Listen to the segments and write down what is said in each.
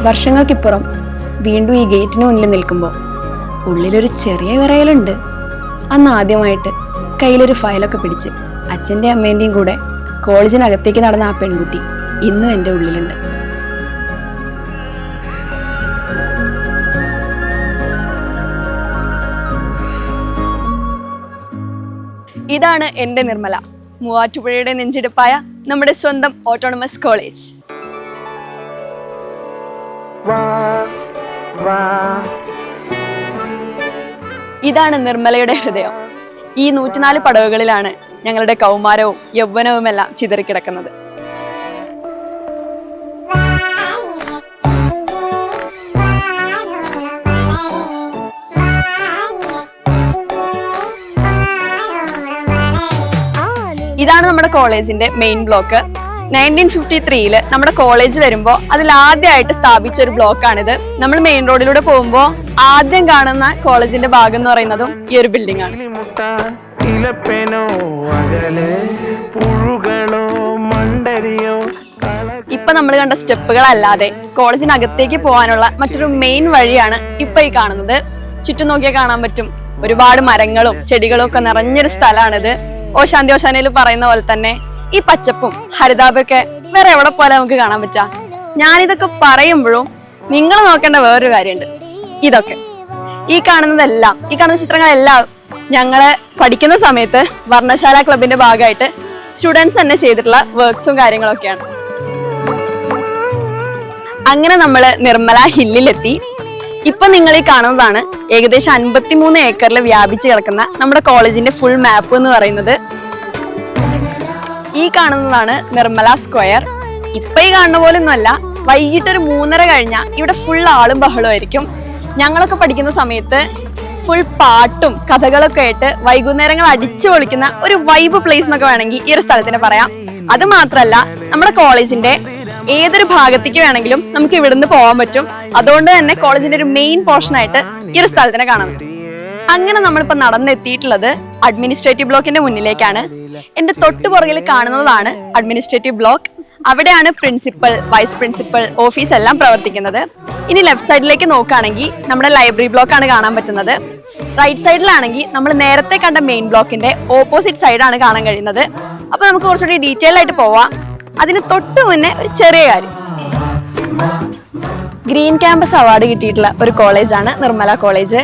വർഷങ്ങൾക്കിപ്പുറം വീണ്ടും ഈ ഗേറ്റിന് മുന്നിൽ നിൽക്കുമ്പോൾ ഉള്ളിലൊരു ചെറിയ വിറയലുണ്ട്. അന്ന് ആദ്യമായിട്ട് കയ്യിലൊരു ഫയലൊക്കെ പിടിച്ച് അച്ഛൻ്റെയും അമ്മേൻ്റെയും കൂടെ കോളേജിനകത്തേക്ക് നടന്ന ആ പെൺകുട്ടി ഇന്നും എൻ്റെ ഉള്ളിലുണ്ട്. ഇതാണ് എൻ്റെ നിർമ്മല, മൂവാറ്റുപുഴയുടെ നെഞ്ചിടിപ്പായ നമ്മുടെ സ്വന്തം ഓട്ടോണമസ് കോളേജ്. ഇതാണ് നിർമ്മലയുടെ ഹൃദയം. ഈ 104 പടവുകളിലാണ് ഞങ്ങളുടെ കൗമാരവും യൗവനവുമെല്ലാം ചിതറിക്കിടക്കുന്നത്. ഇതാണ് നമ്മുടെ കോളേജിന്റെ മെയിൻ ബ്ലോക്ക്. 1953 നമ്മുടെ കോളേജ് വരുമ്പോൾ അതിൽ ആദ്യമായിട്ട് സ്ഥാപിച്ച ഒരു ബ്ലോക്കാണിത്. നമ്മൾ മെയിൻ റോഡിലൂടെ പോകുമ്പോൾ ആദ്യം കാണുന്ന കോളേജിന്റെ ഭാഗം എന്ന് പറയുന്നതും ഈ ഒരു ബിൽഡിംഗ് ആണ്. ഇപ്പൊ നമ്മൾ കണ്ട സ്റ്റെപ്പുകളല്ലാതെ കോളേജിനകത്തേക്ക് പോകാനുള്ള മറ്റൊരു മെയിൻ വഴിയാണ് ഇപ്പൊ ഈ കാണുന്നത്. ചുറ്റും നോക്കിയാൽ കാണാൻ പറ്റും, ഒരുപാട് മരങ്ങളും ചെടികളും ഒക്കെ നിറഞ്ഞൊരു സ്ഥലമാണിത്. ഓശാന്തി ഓശാനയിൽ പറയുന്ന പോലെ തന്നെ ഈ പച്ചപ്പും ഹരിതാപൊക്കെ വേറെ എവിടെ പോലെ നമുക്ക് കാണാൻ പറ്റാ. ഞാനിതൊക്കെ പറയുമ്പോഴും നിങ്ങൾ നോക്കേണ്ട വേറൊരു കാര്യമുണ്ട്. ഇതൊക്കെ ഈ കാണുന്ന ചിത്രങ്ങളെല്ലാം ഞങ്ങള് പഠിക്കുന്ന സമയത്ത് വർണ്ണശാല ക്ലബിന്റെ ഭാഗമായിട്ട് സ്റ്റുഡൻസ് തന്നെ ചെയ്തിട്ടുള്ള വർക്ക്സും കാര്യങ്ങളൊക്കെയാണ്. അങ്ങനെ നമ്മള് നിർമ്മല ഹില്ലിലെത്തി. ഇപ്പൊ നിങ്ങൾ ഈ കാണുന്നതാണ് ഏകദേശം 53 ഏക്കറിൽ വ്യാപിച്ചു കിടക്കുന്ന നമ്മുടെ കോളേജിന്റെ ഫുൾ മാപ്പ് എന്ന് പറയുന്നത്. ഈ കാണുന്നതാണ് നിർമ്മല സ്ക്വയർ. ഇപ്പൊ ഈ കാണുന്ന പോലെ ഒന്നുമല്ല, വൈകിട്ടൊരു 3:30 കഴിഞ്ഞാൽ ഇവിടെ ഫുൾ ആളും ബഹളമായിരിക്കും. ഞങ്ങളൊക്കെ പഠിക്കുന്ന സമയത്ത് ഫുൾ പാട്ടും കഥകളൊക്കെ ആയിട്ട് വൈകുന്നേരങ്ങൾ അടിച്ചു പൊളിക്കുന്ന ഒരു വൈബ് പ്ലേസ് എന്നൊക്കെ വേണമെങ്കിൽ ഈ ഒരു സ്ഥലത്തിന് പറയാം. അത് മാത്രല്ല, നമ്മുടെ കോളേജിന്റെ ഏതൊരു ഭാഗത്തേക്ക് വേണമെങ്കിലും നമുക്ക് ഇവിടുന്ന് പോകാൻ പറ്റും. അതുകൊണ്ട് തന്നെ കോളേജിന്റെ ഒരു മെയിൻ പോർഷൻ ആയിട്ട് ഈ ഒരു സ്ഥലത്തിനെ കാണാൻ പറ്റും. അങ്ങനെ നമ്മളിപ്പോ നടന്നെത്തിയിട്ടുള്ളത് അഡ്മിനിസ്ട്രേറ്റീവ് ബ്ലോക്കിന്റെ മുന്നിലേക്കാണ്. എന്റെ തൊട്ടു പുറകിൽ കാണുന്നതാണ് അഡ്മിനിസ്ട്രേറ്റീവ് ബ്ലോക്ക്. അവിടെയാണ് പ്രിൻസിപ്പൽ, വൈസ് പ്രിൻസിപ്പൽ ഓഫീസ് എല്ലാം പ്രവർത്തിക്കുന്നത്. ഇനി ലെഫ്റ്റ് സൈഡിലേക്ക് നോക്കുകയാണെങ്കിൽ നമ്മുടെ ലൈബ്രറി ബ്ലോക്കാണ് കാണാൻ പറ്റുന്നത്. റൈറ്റ് സൈഡിലാണെങ്കിൽ നമ്മൾ നേരത്തെ കണ്ട മെയിൻ ബ്ലോക്കിന്റെ ഓപ്പോസിറ്റ് സൈഡാണ് കാണാൻ കഴിയുന്നത്. അപ്പൊ നമുക്ക് കുറച്ചുകൂടി ഡീറ്റെയിൽ ആയിട്ട് പോവാം. അതിന് തൊട്ട് മുന്നേ ഒരു ചെറിയ കാര്യം, ഗ്രീൻ ക്യാമ്പസ് അവാർഡ് കിട്ടിയിട്ടുള്ള ഒരു കോളേജാണ് നിർമ്മല കോളേജ്.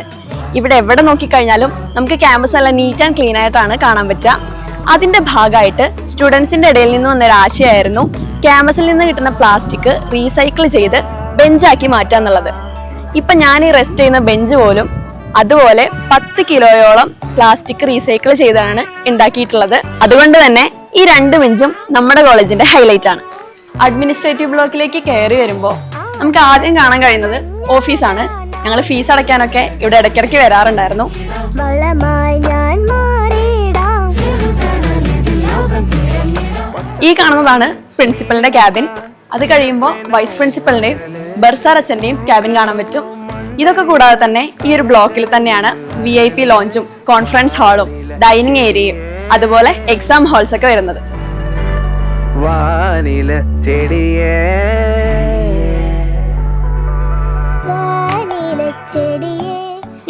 ഇവിടെ എവിടെ നോക്കിക്കഴിഞ്ഞാലും നമുക്ക് ക്യാമ്പസ് നല്ല നീറ്റ് ആൻഡ് ക്ലീൻ ആയിട്ടാണ് കാണാൻ പറ്റുക. അതിന്റെ ഭാഗമായിട്ട് സ്റ്റുഡൻസിന്റെ ഇടയിൽ നിന്ന് വന്നൊരു ആശയമായിരുന്നു ക്യാമ്പസിൽ നിന്ന് കിട്ടുന്ന പ്ലാസ്റ്റിക് റീസൈക്കിൾ ചെയ്ത് ബെഞ്ചാക്കി മാറ്റുക എന്നുള്ളത്. ഇപ്പൊ ഞാൻ ഈ റെസ്റ്റ് ചെയ്യുന്ന ബെഞ്ച് പോലും അതുപോലെ 10 കിലോയോളം പ്ലാസ്റ്റിക് റീസൈക്കിൾ ചെയ്താണ് ഉണ്ടാക്കിയിട്ടുള്ളത്. അതുകൊണ്ട് തന്നെ ഈ 2 ബെഞ്ചും നമ്മുടെ കോളേജിന്റെ ഹൈലൈറ്റ് ആണ്. അഡ്മിനിസ്ട്രേറ്റീവ് ബ്ലോക്കിലേക്ക് കയറി വരുമ്പോൾ നമുക്ക് ആദ്യം കാണാൻ കഴിയുന്നത് ഓഫീസാണ്. ഞങ്ങൾ ഫീസ് അടയ്ക്കാനൊക്കെ ഇവിടെ ഇടയ്ക്കിടയ്ക്ക് വരാറുണ്ടായിരുന്നു. ഈ കാണുന്നതാണ് പ്രിൻസിപ്പലിന്റെ ക്യാബിൻ. അത് കഴിയുമ്പോൾ വൈസ് പ്രിൻസിപ്പലിന്റെയും ബർസാർ അച്ഛന്റെയും ക്യാബിൻ കാണാൻ പറ്റും. ഇതൊക്കെ കൂടാതെ തന്നെ ഈ ഒരു ബ്ലോക്കിൽ തന്നെയാണ് VIP ലോഞ്ചും കോൺഫറൻസ് ഹാളും ഡൈനിങ് ഏരിയയും അതുപോലെ എക്സാം ഹാൾസ് ഒക്കെ വരുന്നത്.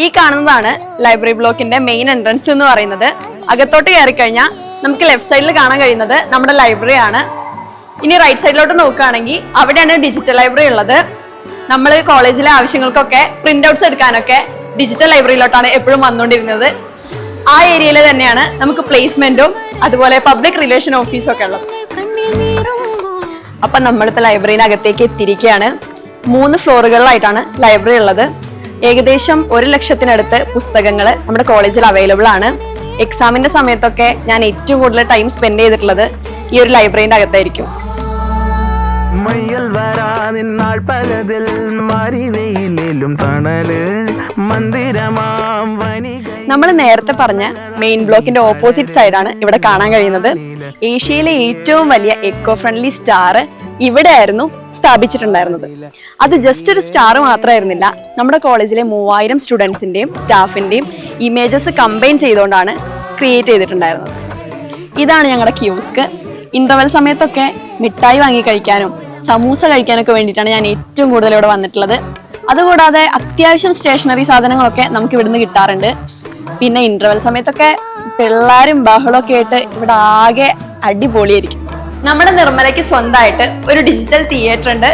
ഈ കാണുന്നതാണ് ലൈബ്രറി ബ്ലോക്കിന്റെ മെയിൻ എൻട്രൻസ് എന്ന് പറയുന്നത്. അകത്തോട്ട് കയറി കഴിഞ്ഞാൽ നമുക്ക് ലെഫ്റ്റ് സൈഡിൽ കാണാൻ കഴിയുന്നത് നമ്മുടെ ലൈബ്രറി ആണ്. ഇനി റൈറ്റ് സൈഡിലോട്ട് നോക്കുകയാണെങ്കിൽ അവിടെയാണ് ഡിജിറ്റൽ ലൈബ്രറി ഉള്ളത്. നമ്മൾ കോളേജിലെ ആവശ്യങ്ങൾക്കൊക്കെ പ്രിന്റ് ഔട്ട്സ് എടുക്കാനൊക്കെ ഡിജിറ്റൽ ലൈബ്രറിയിലോട്ടാണ് എപ്പോഴും വന്നുകൊണ്ടിരുന്നത്. ആ ഏരിയയിൽ തന്നെയാണ് നമുക്ക് പ്ലേസ്മെന്റും അതുപോലെ പബ്ലിക് റിലേഷൻ ഓഫീസും ഒക്കെ ഉള്ളത്. അപ്പൊ നമ്മളിപ്പോ ലൈബ്രറിനകത്തേക്ക് എത്തിയിരിക്കുകയാണ്. 3 ഫ്ലോറുകളിലായിട്ടാണ് ലൈബ്രറി ഉള്ളത്. ഏകദേശം 1 ലക്ഷത്തിനടുത്ത് പുസ്തകങ്ങൾ നമ്മുടെ കോളേജിൽ അവൈലബിൾ ആണ്. എക്സാമിന്റെ സമയത്തൊക്കെ ഞാൻ ഏറ്റവും കൂടുതൽ ടൈം സ്പെൻഡ് ചെയ്തിട്ടുള്ളത് ഈ ഒരു ലൈബ്രറിന്റെ അകത്തായിരിക്കും. നമ്മൾ നേരത്തെ പറഞ്ഞ മെയിൻ ബ്ലോക്കിന്റെ ഓപ്പോസിറ്റ് സൈഡാണ് ഇവിടെ കാണാൻ കഴിയുന്നത്. ഏഷ്യയിലെ ഏറ്റവും വലിയ എക്കോ ഫ്രണ്ട്ലി സ്റ്റാർ ഇവിടെ ആയിരുന്നു സ്ഥാപിച്ചിട്ടുണ്ടായിരുന്നത്. അത് ജസ്റ്റ് ഒരു സ്റ്റാർ മാത്രമായിരുന്നില്ല, നമ്മുടെ കോളേജിലെ 3000 സ്റ്റുഡൻസിന്റെയും സ്റ്റാഫിന്റെയും ഇമേജസ് കമ്പൈൻ ചെയ്തുകൊണ്ടാണ് ക്രിയേറ്റ് ചെയ്തിട്ടുണ്ടായിരുന്നത്. ഇതാണ് ഞങ്ങളുടെ ക്യൂസ്ക്. ഇന്റർവെൽ സമയത്തൊക്കെ മിഠായി വാങ്ങി കഴിക്കാനും സമൂസ കഴിക്കാനൊക്കെ വേണ്ടിയിട്ടാണ് ഞാൻ ഏറ്റവും കൂടുതൽ ഇവിടെ വന്നിട്ടുള്ളത്. അതുകൂടാതെ അത്യാവശ്യം സ്റ്റേഷനറി സാധനങ്ങളൊക്കെ നമുക്ക് ഇവിടുന്ന് കിട്ടാറുണ്ട്. പിന്നെ ഇന്റർവെൽ സമയത്തൊക്കെ പിള്ളേരും ബഹളമൊക്കെ ആയിട്ട് ഇവിടെ ആകെ അടിപൊളിയായിരിക്കും. നമ്മുടെ നിർമ്മലയ്ക്ക് സ്വന്തമായിട്ട് ഒരു ഡിജിറ്റൽ തിയേറ്റർ ഉണ്ട്.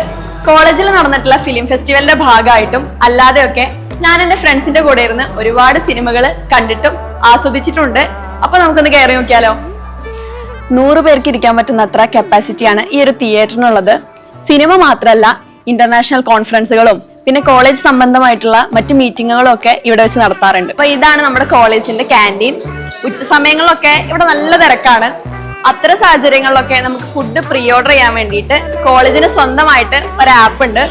കോളേജിൽ നടന്നിട്ടുള്ള ഫിലിം ഫെസ്റ്റിവലിന്റെ ഭാഗമായിട്ടും അല്ലാതെയൊക്കെ ഞാൻ എന്റെ ഫ്രണ്ട്സിന്റെ കൂടെ ഇരുന്ന് ഒരുപാട് സിനിമകൾ കണ്ടിട്ടും ആസ്വദിച്ചിട്ടുണ്ട്. അപ്പൊ നമുക്കൊന്ന് കയറി നോക്കിയാലോ. 100 പേർക്ക് ഇരിക്കാൻ പറ്റുന്ന അത്ര കപ്പാസിറ്റിയാണ് ഈ ഒരു തിയേറ്ററിനുള്ളത്. സിനിമ മാത്രമല്ല, ഇന്റർനാഷണൽ കോൺഫറൻസുകളും പിന്നെ കോളേജ് സംബന്ധമായിട്ടുള്ള മറ്റു മീറ്റിങ്ങുകളും ഒക്കെ ഇവിടെ വെച്ച് നടത്താറുണ്ട്. അപ്പൊ ഇതാണ് നമ്മുടെ കോളേജിന്റെ ക്യാൻറ്റീൻ. ഉച്ച സമയങ്ങളിലൊക്കെ ഇവിടെ നല്ല തിരക്കാണ്. അത്തരം സാഹചര്യങ്ങളിലൊക്കെ നമുക്ക് ഫുഡ് പ്രീ ഓർഡർ ചെയ്യാൻ വേണ്ടിയിട്ട് കോളേജിന് സ്വന്തമായിട്ട് ഒരു ആപ്പ് ഉണ്ട്.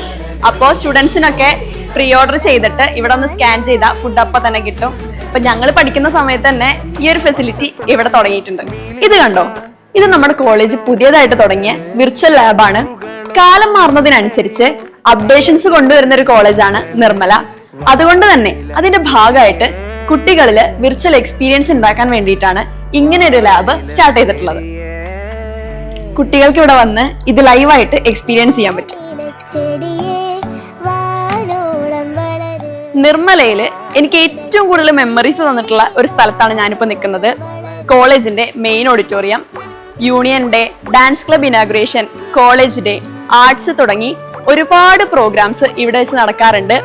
അപ്പോൾ സ്റ്റുഡൻസിനൊക്കെ പ്രീ ഓർഡർ ചെയ്തിട്ട് ഇവിടെ ഒന്ന് സ്കാൻ ചെയ്താൽ ഫുഡ് അപ്പം തന്നെ കിട്ടും. അപ്പൊ ഞങ്ങൾ പഠിക്കുന്ന സമയത്ത് തന്നെ ഈ ഒരു ഫെസിലിറ്റി ഇവിടെ തുടങ്ങിയിട്ടുണ്ട്. ഇത് കണ്ടോ, ഇത് നമ്മുടെ കോളേജ് പുതിയതായിട്ട് തുടങ്ങിയ വിർച്വൽ ലാബാണ്. കാലം മാറുന്നതിനനുസരിച്ച് അപ്ഡേഷൻസ് കൊണ്ടുവരുന്ന ഒരു കോളേജാണ് നിർമ്മല. അതുകൊണ്ട് തന്നെ അതിന്റെ ഭാഗമായിട്ട് കുട്ടികളില് വിർച്വൽ എക്സ്പീരിയൻസ് ഉണ്ടാക്കാൻ വേണ്ടിയിട്ടാണ് ഇങ്ങനെ ഒരു ലാബ് സ്റ്റാർട്ട് ചെയ്തിട്ടുള്ളത്. കുട്ടികൾക്ക് ഇവിടെ വന്ന് ഇത് ലൈവായിട്ട് എക്സ്പീരിയൻസ് ചെയ്യാൻ പറ്റും. നിർമ്മലയില് എനിക്ക് ഏറ്റവും കൂടുതൽ മെമ്മറീസ് തന്നിട്ടുള്ള ഒരു സ്ഥലത്താണ് ഞാനിപ്പോ നിൽക്കുന്നത്. കോളേജിന്റെ main auditorium. Union day, dance club inauguration, college day, arts തുടങ്ങി ഒരുപാട് പ്രോഗ്രാംസ് ഇവിടെ വെച്ച് നടക്കാറുണ്ട്.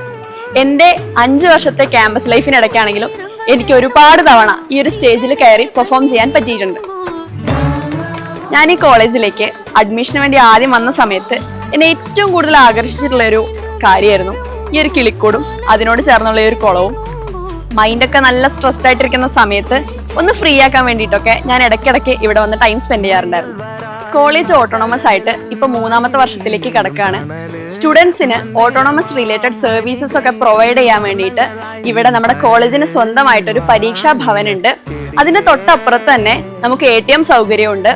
എൻ്റെ 5 വർഷത്തെ ക്യാമ്പസ് ലൈഫിനിടയ്ക്കാണെങ്കിലും എനിക്ക് ഒരുപാട് തവണ ഈ ഒരു സ്റ്റേജിൽ കയറി പെർഫോം ചെയ്യാൻ പറ്റിയിട്ടുണ്ട്. ഞാൻ ഈ കോളേജിലേക്ക് അഡ്മിഷന് വേണ്ടി ആദ്യം വന്ന സമയത്ത് എന്നെ ഏറ്റവും കൂടുതൽ ആകർഷിച്ചിട്ടുള്ള ഒരു കാര്യമായിരുന്നു ഈ ഒരു കിളിക്കൂടും അതിനോട് ചേർന്നുള്ള ഒരു കുളവും. മൈൻഡൊക്കെ നല്ല സ്ട്രെസ്ഡ് ആയിട്ടിരിക്കുന്ന സമയത്ത് ഒന്ന് ഫ്രീ ആക്കാൻ വേണ്ടിയിട്ടൊക്കെ ഞാൻ ഇടയ്ക്കിടയ്ക്ക് ഇവിടെ വന്ന് ടൈം സ്പെൻഡ് ചെയ്യാറുണ്ടായിരുന്നു. കോളേജ് ഓട്ടോണമസ് ആയിട്ട് ഇപ്പൊ 3ാമത്തെ വർഷത്തിലേക്ക് കിടക്കുകയാണ്. സ്റ്റുഡൻസിന് ഓട്ടോണമസ് റിലേറ്റഡ് സർവീസസ് ഒക്കെ പ്രൊവൈഡ് ചെയ്യാൻ വേണ്ടിയിട്ട് ഇവിടെ നമ്മുടെ കോളേജിന് സ്വന്തമായിട്ടൊരു പരീക്ഷാ ഭവൻ ഉണ്ട്. അതിന്റെ തൊട്ടപ്പുറത്ത് തന്നെ നമുക്ക് ATM സൗകര്യമുണ്ട്.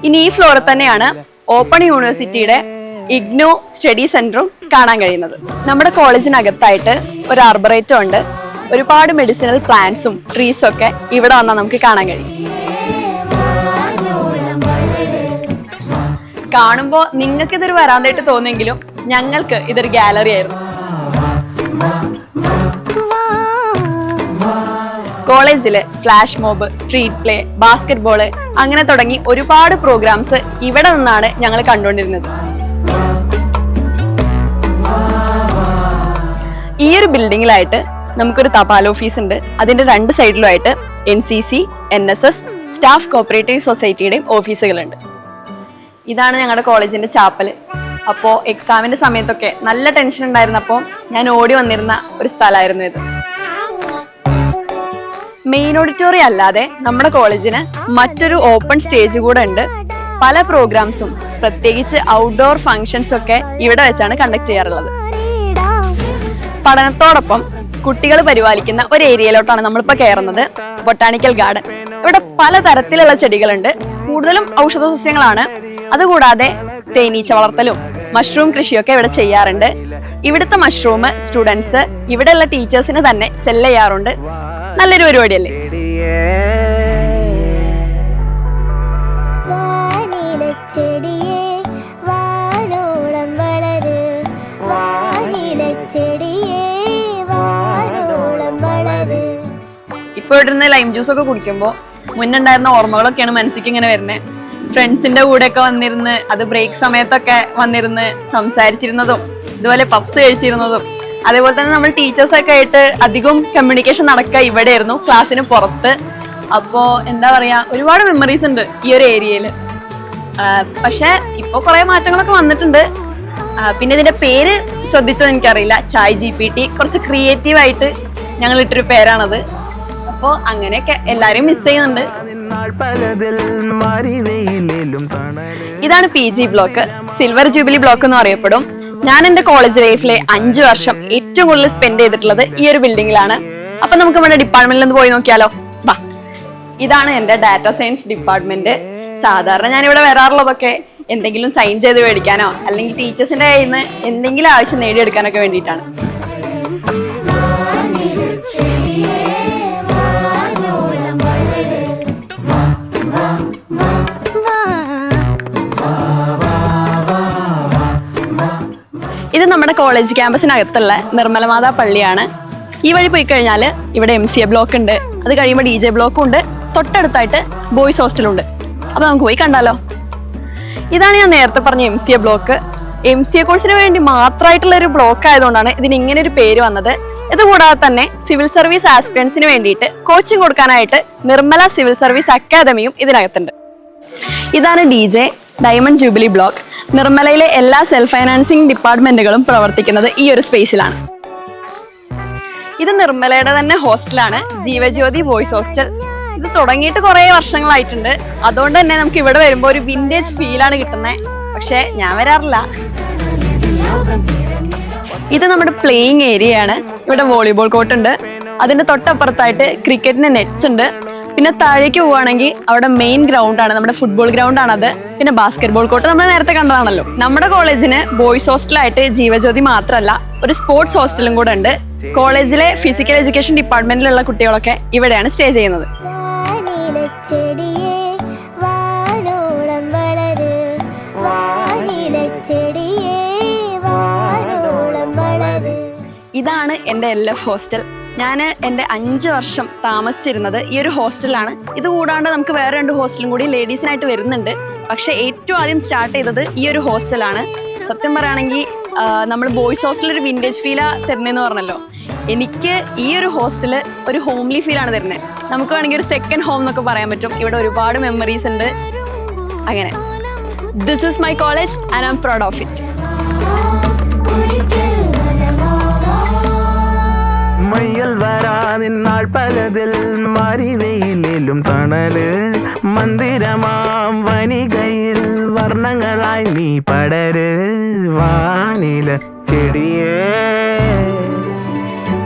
ഇനി ഈ ഫ്ലോറിൽ തന്നെയാണ് ഓപ്പൺ യൂണിവേഴ്സിറ്റിയുടെ ഇഗ്നോ സ്റ്റഡി സെന്ററും കാണാൻ കഴിയുന്നത്. നമ്മുടെ കോളേജിനകത്തായിട്ട് ഒരു ആർബറേറ്റം ഉണ്ട്. ഒരുപാട് മെഡിസിനൽ പ്ലാന്റ്സും ട്രീസും ഒക്കെ ഇവിടെ വന്നാൽ നമുക്ക് കാണാൻ കഴിയും. കാണുമ്പോൾ നിങ്ങൾക്ക് ഇതൊരു വരാന്തായിട്ട് തോന്നുമെങ്കിലും ഞങ്ങൾക്ക് ഇതൊരു ഗാലറി ആയിരുന്നു. കോളേജില് flash mob, street play, basket ball അങ്ങനെ തുടങ്ങി ഒരുപാട് പ്രോഗ്രാംസ് ഇവിടെ നിന്നാണ് ഞങ്ങൾ കണ്ടുകൊണ്ടിരുന്നത്. ഈ ഒരു ബിൽഡിങ്ങിലായിട്ട് നമുക്കൊരു തപാൽ ഓഫീസ് ഉണ്ട്. അതിന്റെ 2 സൈഡിലുമായിട്ട് NCC, NSS, സ്റ്റാഫ് കോപ്പറേറ്റീവ് സൊസൈറ്റിയുടെയും ഓഫീസുകളുണ്ട്. ഇതാണ് ഞങ്ങളുടെ കോളേജിന്റെ ചാപ്പല്. അപ്പോൾ എക്സാമിന്റെ സമയത്തൊക്കെ നല്ല ടെൻഷൻ ഉണ്ടായിരുന്നപ്പോൾ ഞാൻ ഓടി വന്നിരുന്ന ഒരു സ്ഥലമായിരുന്നു ഇത്. മെയിൻ ഓഡിറ്റോറിയം അല്ലാതെ നമ്മുടെ കോളേജിന് മറ്റൊരു ഓപ്പൺ സ്റ്റേജ് കൂടെ ഉണ്ട്. പല പ്രോഗ്രാംസും പ്രത്യേകിച്ച് ഔട്ട്ഡോർ ഫങ്ഷൻസ് ഒക്കെ ഇവിടെ വെച്ചാണ് കണ്ടക്ട് ചെയ്യാറുള്ളത്. പഠനത്തോടൊപ്പം കുട്ടികൾ പരിപാലിക്കുന്ന ഒരു ഏരിയയിലോട്ടാണ് നമ്മളിപ്പോൾ കയറുന്നത്. Botanical garden. ഇവിടെ പലതരത്തിലുള്ള ചെടികളുണ്ട്. കൂടുതലും ഔഷധ സസ്യങ്ങളാണ്. അതുകൂടാതെ തേനീച്ച വളർത്തലും മഷ്റൂം കൃഷിയൊക്കെ ഇവിടെ ചെയ്യാറുണ്ട്. ഇവിടുത്തെ മഷ്റൂം സ്റ്റുഡൻസ് ഇവിടെയുള്ള ടീച്ചേഴ്സിന് തന്നെ സെല് ചെയ്യാറുണ്ട്. നല്ലൊരു പരിപാടിയല്ലേ. ഇപ്പൊ ഇവിടുന്ന് ലൈം ജ്യൂസ് ഒക്കെ കുടിക്കുമ്പോൾ മുന്നുണ്ടായിരുന്ന ഓർമ്മകളൊക്കെയാണ് മനസ്സിലേക്ക് ഇങ്ങനെ വരുന്നത്. ഫ്രണ്ട്സിന്റെ കൂടെ ഒക്കെ വന്നിരുന്ന് അത് ബ്രേക്ക് സമയത്തൊക്കെ വന്നിരുന്ന് സംസാരിച്ചിരുന്നതും ഇതുപോലെ പപ്സ് കഴിച്ചിരുന്നതും അതേപോലെ തന്നെ നമ്മൾ ടീച്ചേഴ്സൊക്കെ ആയിട്ട് അധികം കമ്മ്യൂണിക്കേഷൻ നടക്കുക ഇവിടെയായിരുന്നു, ക്ലാസ്സിന് പുറത്ത്. അപ്പോൾ എന്താ പറയാ, ഒരുപാട് മെമ്മറീസ് ഉണ്ട് ഈ ഒരു ഏരിയയിൽ. പക്ഷെ ഇപ്പൊ കുറെ മാറ്റങ്ങളൊക്കെ വന്നിട്ടുണ്ട്. പിന്നെ ഇതിന്റെ പേര് ശ്രദ്ധിച്ചോ എനിക്കറിയില്ല, ചായ് GPT. കുറച്ച് ക്രിയേറ്റീവ് ആയിട്ട് ഞങ്ങൾ ഇട്ടൊരു പേരാണത്. അപ്പോൾ അങ്ങനെയൊക്കെ എല്ലാരെയും മിസ് ചെയ്യുന്നുണ്ട്. ഇതാണ് PG block. Silver jubilee block എന്ന് അറിയപ്പെടും. ഞാൻ എന്റെ കോളേജ് ലൈഫിലെ 5 വർഷം ഏറ്റവും കൂടുതൽ സ്പെൻഡ് ചെയ്തിട്ടുള്ളത് ഈ ഒരു ബിൽഡിങ്ങിലാണ്. അപ്പൊ നമുക്ക് നമ്മുടെ ഡിപ്പാർട്ട്മെന്റിൽ ഒന്ന് പോയി നോക്കിയാലോ. വാ. ഇതാണ് എന്റെ ഡാറ്റാ സയൻസ് ഡിപ്പാർട്ട്മെന്റ്. സാധാരണ ഞാൻ ഇവിടെ വരാറുള്ളതൊക്കെ എന്തെങ്കിലും സൈൻ ചെയ്ത് മേടിക്കാനോ അല്ലെങ്കിൽ ടീച്ചേഴ്സിന്റെ കയ്യിൽ നിന്ന് എന്തെങ്കിലും ആവശ്യം നേടിയെടുക്കാനൊക്കെ വേണ്ടിയിട്ടാണ്. നമ്മുടെ കോളേജ് ക്യാമ്പസിനകത്തുള്ള നിർമ്മല മാതാ പള്ളിയാണ്. ഈ വഴി പോയി കഴിഞ്ഞാൽ ഇവിടെ MCA ബ്ലോക്ക് ഉണ്ട്, അത് കഴിയുമ്പോൾ DJ ബ്ലോക്കും ഉണ്ട്, തൊട്ടടുത്തായിട്ട് ബോയ്സ് ഹോസ്റ്റലുണ്ട്. അപ്പോൾ നമുക്ക് പോയി കണ്ടാലോ. ഇതാണ് ഞാൻ നേരത്തെ പറഞ്ഞ MCA ബ്ലോക്ക്. MCA കോഴ്സിന് വേണ്ടി മാത്രമായിട്ടുള്ള ഒരു ബ്ലോക്ക് ആയതുകൊണ്ടാണ് ഇതിന് ഇങ്ങനെ ഒരു പേര് വന്നത്. ഇതുകൂടാതെ തന്നെ സിവിൽ സർവീസ് ആസ്പിറൻസിന് വേണ്ടിയിട്ട് കോച്ചിങ് കൊടുക്കാനായിട്ട് നിർമ്മല സിവിൽ സർവീസ് അക്കാദമിയും ഇതിനകത്തുണ്ട്. ഇതാണ് DJ ഡയമണ്ട് ജൂബിലി ബ്ലോക്ക്. നിർമ്മലയിലെ എല്ലാ സെൽഫ് ഫൈനാൻസിങ് ഡിപ്പാർട്ട്മെന്റുകളും പ്രവർത്തിക്കുന്നത് ഈ ഒരു സ്പേസിലാണ്. ഇത് നിർമ്മലയുടെ തന്നെ ഹോസ്റ്റലാണ്, ജീവജ്യോതി ബോയ്സ് ഹോസ്റ്റൽ. ഇത് തുടങ്ങിയിട്ട് കുറേ വർഷങ്ങളായിട്ടുണ്ട്. അതുകൊണ്ട് തന്നെ നമുക്ക് ഇവിടെ വരുമ്പോൾ ഒരു വിന്റേജ് ഫീലാണ് കിട്ടുന്നത്. പക്ഷെ ഞാൻ വരാറില്ല. ഇത് നമ്മുടെ പ്ലേയിങ് ഏരിയയാണ്. ഇവിടെ വോളിബോൾ കോർട്ട് ഉണ്ട്, അതിന്റെ തൊട്ടപ്പുറത്തായിട്ട് ക്രിക്കറ്റിന് നെറ്റ്സ് ഉണ്ട്. പിന്നെ താഴേക്ക് പോവുകയാണെങ്കിൽ അവിടെ മെയിൻ ഗ്രൗണ്ട് ആണ്, നമ്മുടെ ഫുട്ബോൾ ഗ്രൗണ്ട് ആണത്. പിന്നെ ബാസ്കറ്റ് ബോൾ കോർട്ട് നമ്മൾ നേരത്തെ കണ്ടതാണല്ലോ. നമ്മുടെ കോളേജിന് ബോയ്സ് ഹോസ്റ്റലായിട്ട് ജീവജ്യോതി മാത്രമല്ല, ഒരു സ്പോർട്സ് ഹോസ്റ്റലും കൂടെ ഉണ്ട്. കോളേജിലെ ഫിസിക്കൽ എഡ്യൂക്കേഷൻ ഡിപ്പാർട്ട്മെന്റിലുള്ള കുട്ടികളൊക്കെ ഇവിടെയാണ് സ്റ്റേ ചെയ്യുന്നത്. ഇതാണ് എൻ്റെ LF ഹോസ്റ്റൽ. ഞാൻ എൻ്റെ 5 വർഷം താമസിച്ചിരുന്നത് ഈ ഒരു ഹോസ്റ്റലിലാണ്. ഇത് കൂടാണ്ട് നമുക്ക് വേറെ 2 ഹോസ്റ്റലും കൂടി ലേഡീസിനായിട്ട് വരുന്നുണ്ട്. പക്ഷേ ഏറ്റവും ആദ്യം സ്റ്റാർട്ട് ചെയ്തത് ഈ ഒരു ഹോസ്റ്റലാണ്. സത്യം പറയുകയാണെങ്കിൽ നമ്മൾ ബോയ്സ് ഹോസ്റ്റലിൽ ഒരു വിൻറ്റേജ് ഫീലാ തരുന്നതെന്ന് പറഞ്ഞല്ലോ. എനിക്ക് ഈ ഒരു ഹോസ്റ്റൽ ഒരു ഹോംലി ഫീലാണ് തരുന്നത്. നമുക്ക് വേണമെങ്കിൽ ഒരു സെക്കൻഡ് ഹോം എന്നൊക്കെ പറയാൻ പറ്റും. ഇവിടെ ഒരുപാട് മെമ്മറീസ് ഉണ്ട്. അങ്ങനെ this is my college and I am proud of it. മയ്യൽ വരാതിന്നാൾ പലതിൽ മറിവയിലും തണല് മന്ദിരമാം വനികയിൽ വർണ്ണങ്ങളായി നീ പടര് വാനില ചെടിയേ.